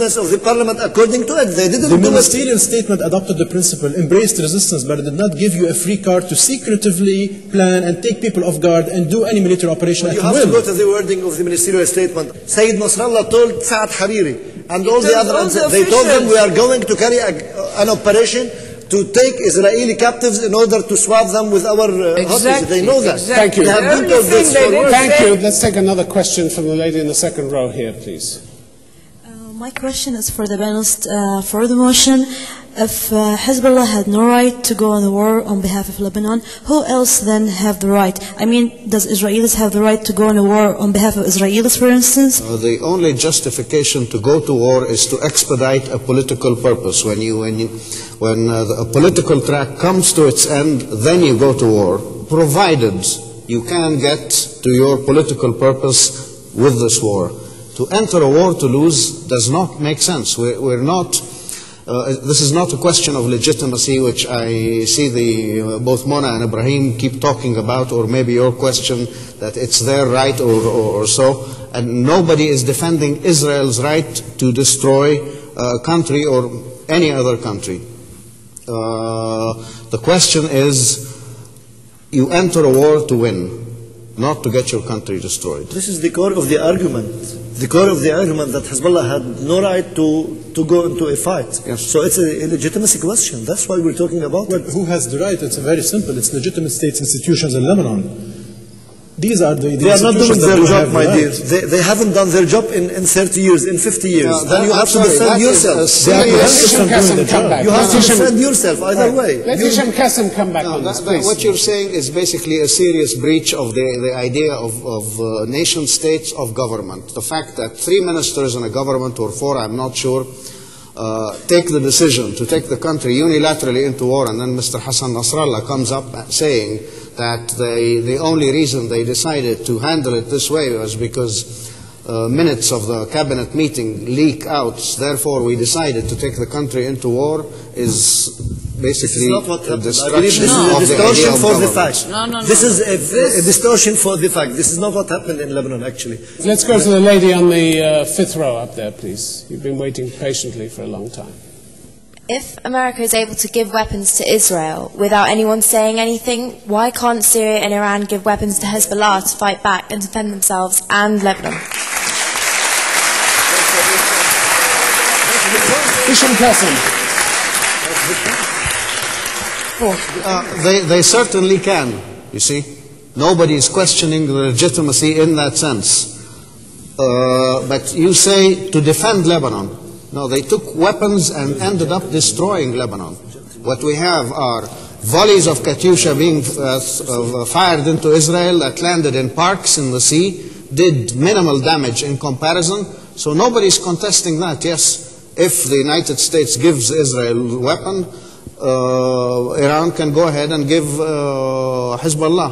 of the parliament according to it. They didn't The do it. ministerial statement adopted the principle, embraced resistance, but it did not give you a free card to secretively plan and take people off guard and do any military operation at You have will. to go to the wording of the ministerial statement. Sayyid Nasrallah told Saad Hariri and all the others, they told them we are going to carry an operation to take Israeli captives in order to swap them with our hostages. They know that. Thank you. They have been told this for words. Thank you. Let's take another question from the lady in the second row here, please. My question is for the panelists for the motion. If Hezbollah had no right to go on the war on behalf of Lebanon, who else then have the right? I mean, does Israelis have the right to go on a war on behalf of Israelis, for instance? The only justification to go to war is to expedite a political purpose. When a political track comes to its end, then you go to war, provided you can get to your political purpose with this war. To enter a war to lose does not make sense. We're not. This is not a question of legitimacy, which I see both Mona and Ibrahim keep talking about, or maybe your question that it's their right or so. And nobody is defending Israel's right to destroy a country or any other country. The question is, you enter a war to win, not to get your country destroyed. This is the core of the argument. The core of the argument that Hezbollah had no right to go into a fight. Yes. So it's a legitimacy question. That's why we're talking about it. Who has the right? It's very simple. It's legitimate states institutions in Lebanon. These are the They are not doing institutions that their do job, have my the dear. right. They haven't done their job in 30 years, in 50 years. Then you have to defend yourself. You have to defend yourself either way. Let Hisham Qasim come back on this, please. What you're saying is basically a serious breach of the idea of nation states of government. The fact that 3 ministers in a government, or 4, I'm not sure, take the decision to take the country unilaterally into war, and then Mr. Hassan Nasrallah comes up saying that the only reason they decided to handle it this way was because minutes of the cabinet meeting leak out, therefore we decided to take the country into war, is basically a destruction of the idea of government. This is a distortion for the fact. This is not what happened in Lebanon, actually. Let's go to the lady on the fifth row up there, please. You've been waiting patiently for a long time. If America is able to give weapons to Israel without anyone saying anything, why can't Syria and Iran give weapons to Hezbollah to fight back and defend themselves and Lebanon? Hisham Qasim. They certainly can, you see. Nobody is questioning the legitimacy in that sense. But you say to defend Lebanon. No, they took weapons and ended up destroying Lebanon. What we have are volleys of Katyusha being fired into Israel that landed in parks in the sea, did minimal damage in comparison. So nobody is contesting that. Yes, if the United States gives Israel a weapon, Iran can go ahead and give Hezbollah.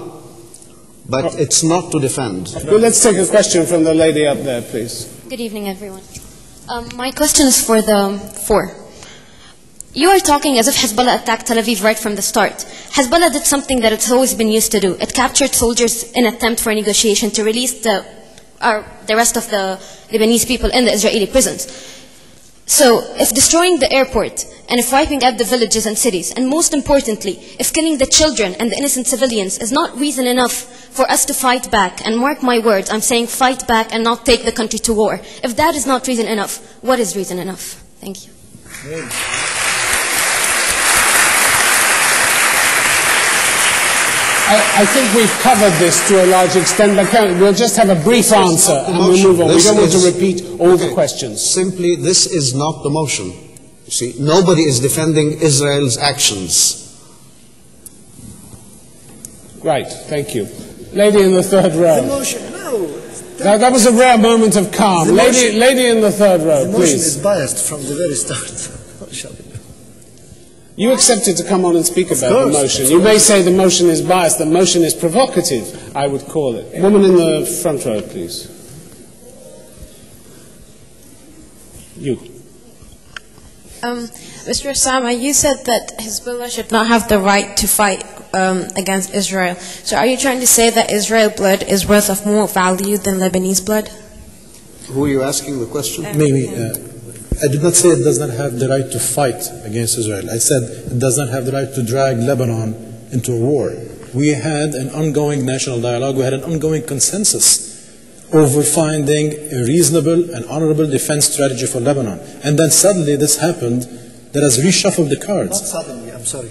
But it's not to defend. Well, let's take a question from the lady up there, please. Good evening, everyone. My question is for the 4. You are talking as if Hezbollah attacked Tel Aviv right from the start. Hezbollah did something that it's always been used to do. It captured soldiers in an attempt for negotiation to release the rest of the Lebanese people in the Israeli prisons. So, if destroying the airport, and if wiping out the villages and cities, and most importantly, if killing the children and the innocent civilians is not reason enough for us to fight back, and mark my words, I'm saying fight back and not take the country to war. If that is not reason enough, what is reason enough? Thank you. I think we've covered this to a large extent, but we'll just have a brief answer and we'll move on. We don't want to repeat all the questions. Simply, this is not the motion. You see, nobody is defending Israel's actions. Right, thank you. Lady in the third row. The motion, no. That was a rare moment of calm. Lady in the third row, the please. The motion is biased from the very start. You accepted to come on and speak about the motion. You may say the motion is biased, the motion is provocative, I would call it. Woman in the front row, please. You. Mr. Osama, you said that Hezbollah should not have the right to fight against Israel. So are you trying to say that Israel blood is worth of more value than Lebanese blood? Who are you asking the question? Maybe. I did not say it does not have the right to fight against Israel. I said it does not have the right to drag Lebanon into a war. We had an ongoing national dialogue. We had an ongoing consensus over finding a reasonable and honorable defense strategy for Lebanon. And then suddenly this happened that has reshuffled the cards. Not suddenly, I'm sorry.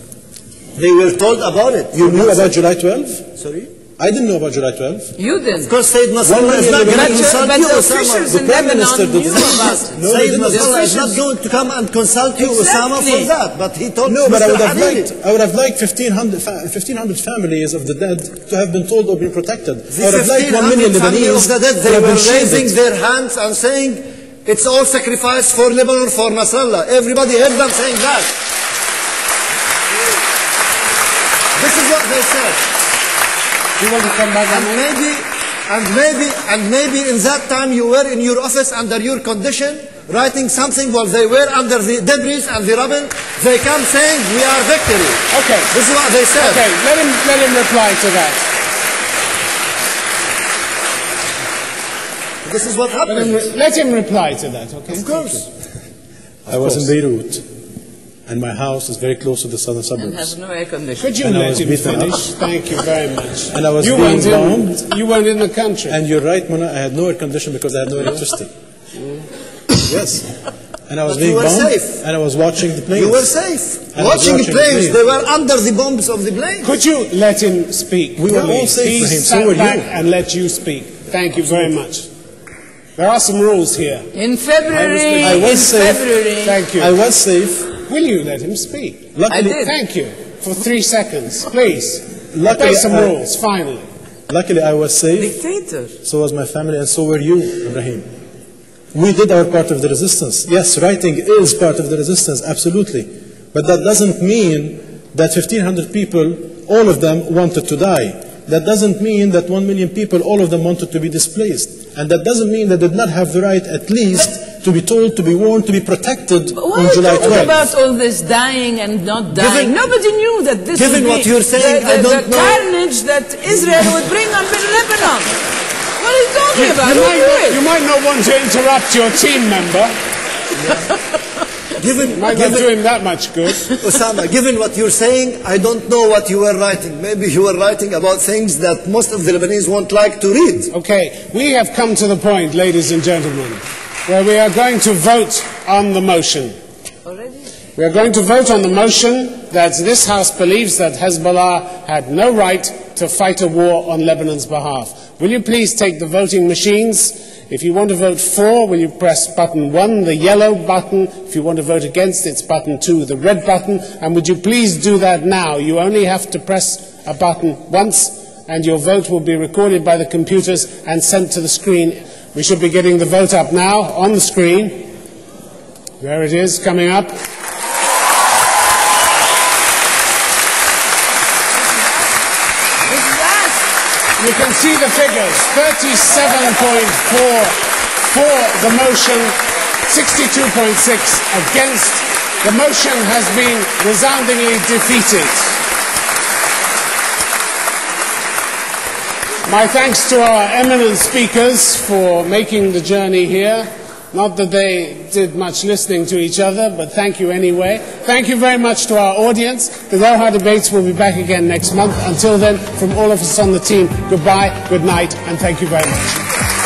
They were told about it. You knew about July 12? Sorry? I didn't know about July 12. You didn't. Of course, Sayyid Nasrallah is not going to consult but you, the Osama. officials The in Prime Lebanon Minister knew did about not. it. No, Sayyid he did not. Nasrallah is not going to come and consult you, Osama, for Exactly. that. But he told No, but Mr. I would have Hariri. liked 1,500 families of the dead to have been told or been protected. The I would have liked 1 million 1,500 families Lebanese of the dead, to they have were been raising shielded. their hands and saying, it's all sacrifice for Lebanon, for Nasrallah. Everybody heard them saying that. This is what they said. You want to come back on And maybe in that time you were in your office under your condition, writing something while they were under the debris and the rubble. They come saying, we are victory. Okay. This is what they said. Okay, let him reply to that. This is what happened. Let him reply to that, okay? Of course. I was in Beirut, and my house is very close to the southern And suburbs. has no air conditioning. Could you And I let was him beaten up. finish? Thank you very much. And I was you being weren't bombed. you weren't in the country. And you're right, Mona, I had no air conditioning because I had no electricity. Yes. And I was But being you were bombed, safe. and I was watching the planes. You were safe. I was Watching watching planes, the they were under the bombs of the plane. Could you let him speak? We were all safe He for him, so sat were back you. and let you speak. Thank you very much. There are some rules here. In February, I was safe. Thank you. I was safe. Will you let him speak? Luckily, I did. Thank you. For 3 seconds, please. Luckily, Obey some I- rules, finally. Luckily, I was safe. Dictator. So was my family, and so were you, Ibrahim. We did our part of the resistance. Yes, writing is part of the resistance, absolutely. But that doesn't mean that 1,500 people, all of them, wanted to die. That doesn't mean that 1 million people, all of them, wanted to be displaced. And that doesn't mean they did not have the right, at least, to be told, to be warned, to be protected Why on are you July talking 12th. about all this dying and not dying? Nobody knew that this given would what be you're saying, the I don't the know. carnage that Israel would bring on Lebanon. What are you talking about? Who do it? You might not want to interrupt your team member. Might not do him that much good. Osama, given what you're saying, I don't know what you were writing. Maybe you were writing about things that most of the Lebanese won't like to read. Okay, we have come to the point, ladies and gentlemen, where we are going to vote on the motion. We are going to vote on the motion that this House believes that Hezbollah had no right to fight a war on Lebanon's behalf. Will you please take the voting machines? If you want to vote for, will you press button 1, the yellow button? If you want to vote against, it's button 2, the red button. And would you please do that now? You only have to press a button once, and your vote will be recorded by the computers and sent to the screen. We should be getting the vote up now on the screen. There it is, coming up. You can see the figures, 37.4 for the motion, 62.6 against. The motion has been resoundingly defeated. My thanks to our eminent speakers for making the journey here. Not that they did much listening to each other, but thank you anyway. Thank you very much to our audience. The Doha Debates will be back again next month. Until then, from all of us on the team, goodbye, good night, and thank you very much.